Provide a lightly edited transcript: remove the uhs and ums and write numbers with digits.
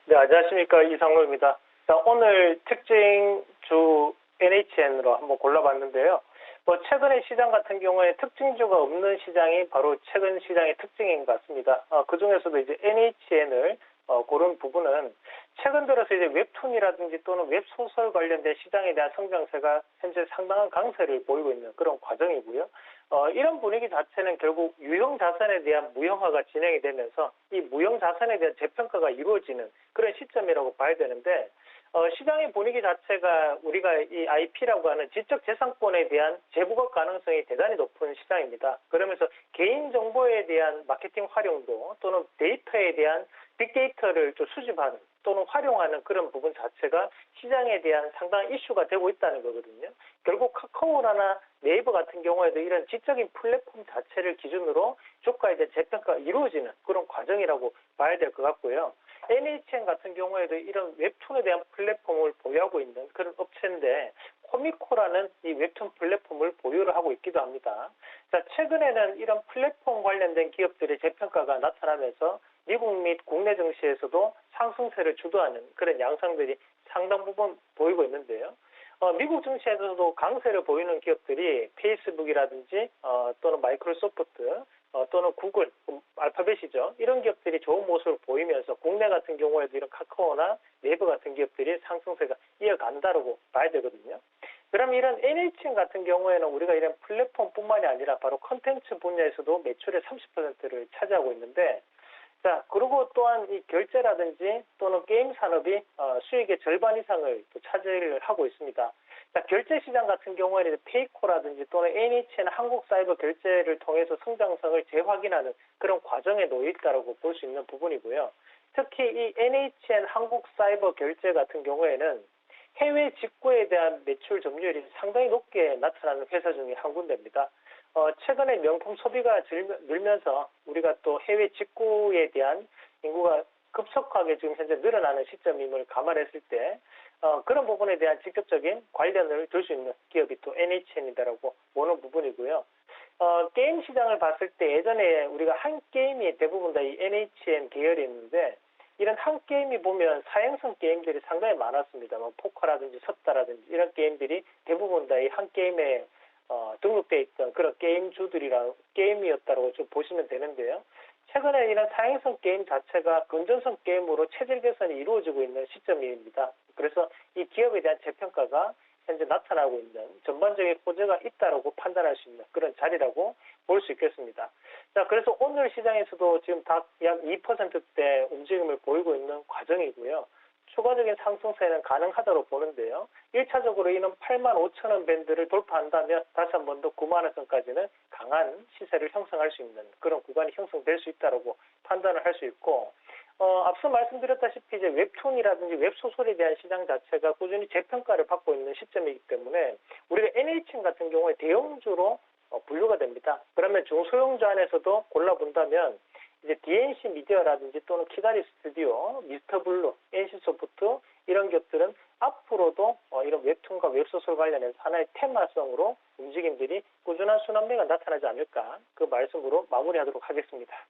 네, 안녕하십니까. 이상로입니다. 자, 오늘 특징주 NHN으로 한번 골라봤는데요. 최근의 시장 같은 경우에 특징주가 없는 시장이 바로 최근 시장의 특징인 것 같습니다. 그 중에서도 이제 NHN을 고른 부분은 최근 들어서 이제 웹툰이라든지 또는 웹소설 관련된 시장에 대한 성장세가 현재 상당한 강세를 보이고 있는 그런 과정이고요. 이런 분위기 자체는 결국 유형 자산에 대한 무형화가 진행이 되면서 이 무형 자산에 대한 재평가가 이루어지는 그런 시점이라고 봐야 되는데, 시장의 분위기 자체가 우리가 이 IP라고 하는 지적재산권에 대한 재부각 가능성이 대단히 높은 시장입니다. 그러면서 개인정보에 대한 마케팅 활용도 또는 데이터에 대한 빅데이터를 좀 수집하는 또는 활용하는 그런 부분 자체가 시장에 대한 상당한 이슈가 되고 있다는 거거든요. 결국 카카오나 네이버 같은 경우에도 이런 지적인 플랫폼 자체를 기준으로 주가에 대한 재평가가 이루어지는 그런 과정이라고 봐야 될 것 같고요. NHN 같은 경우에도 이런 웹툰에 대한 플랫폼을 보유하고 있는 그런 업체인데, 코미코라는 이 웹툰 플랫폼을 보유를 하고 있기도 합니다. 자, 최근에는 이런 플랫폼 관련된 기업들의 재평가가 나타나면서 미국 및 국내 증시에서도 상승세를 주도하는 그런 양상들이 상당 부분 보이고 있는데요. 미국 증시에서도 강세를 보이는 기업들이 페이스북이라든지 또는 마이크로소프트 또는 구글, 알파벳이죠. 이런 기업들이 좋은 모습을 보이면서 국내 같은 경우에도 이런 카카오나 네이버 같은 기업들이 상승세가 이어간다고 봐야 되거든요. 그럼 이런 NHN 같은 경우에는 우리가 이런 플랫폼뿐만이 아니라 바로 컨텐츠 분야에서도 매출의 30%를 차지하고 있는데, 자, 그리고 또한 이 결제라든지 또는 게임 산업이 수익의 절반 이상을 또 차지를 하고 있습니다. 자, 결제 시장 같은 경우에는 페이코라든지 또는 NHN 한국사이버 결제를 통해서 성장성을 재확인하는 그런 과정에 놓여 있다고 볼 수 있는 부분이고요. 특히 이 NHN 한국사이버 결제 같은 경우에는 해외 직구에 대한 매출 점유율이 상당히 높게 나타나는 회사 중에 한 군데입니다. 최근에 명품 소비가 늘면서 우리가 또 해외 직구에 대한 인구가 급속하게 지금 현재 늘어나는 시점임을 감안했을 때 그런 부분에 대한 직접적인 관련을 줄 수 있는 기업이 또 NHN이다라고 보는 부분이고요. 게임 시장을 봤을 때 예전에 우리가 한 게임이 대부분 다 이 NHN 계열이었는데, 이런 한 게임이 보면 사행성 게임들이 상당히 많았습니다. 포커라든지 섰다라든지 이런 게임들이 대부분 다 이 한 게임에 등록되어 있던 그런 게임이었다고 좀 보시면 되는데요. 최근에 이런 사행성 게임 자체가 건전성 게임으로 체질 개선이 이루어지고 있는 시점입니다. 그래서 이 기업에 대한 재평가가 현재 나타나고 있는 전반적인 호재가 있다고 판단할 수 있는 그런 자리라고 볼 수 있겠습니다. 자, 그래서 오늘 시장에서도 지금 약 2%대 움직임을 보이고 있는 과정이고요. 추가적인 상승세는 가능하다고 보는데요. 1차적으로 이는 85,000원 밴드를 돌파한다면 다시 한 번 더 9만원 선까지는 강한 시세를 형성할 수 있는 그런 구간이 형성될 수 있다고 판단을 할 수 있고, 앞서 말씀드렸다시피 이제 웹툰이라든지 웹소설에 대한 시장 자체가 꾸준히 재평가를 받고 있는 시점이기 때문에 우리가 NHN 같은 경우에 대형주로 분류가 됩니다. 그러면 중소형주 안에서도 골라본다면 이제 DNC 미디어라든지 또는 키다리 스튜디오, 미스터블루, NC소프트 이런 기업들은 앞으로도 이런 웹툰과 웹소설 관련해서 하나의 테마성으로 움직임들이 꾸준한 순환매가 나타나지 않을까, 그 말씀으로 마무리하도록 하겠습니다.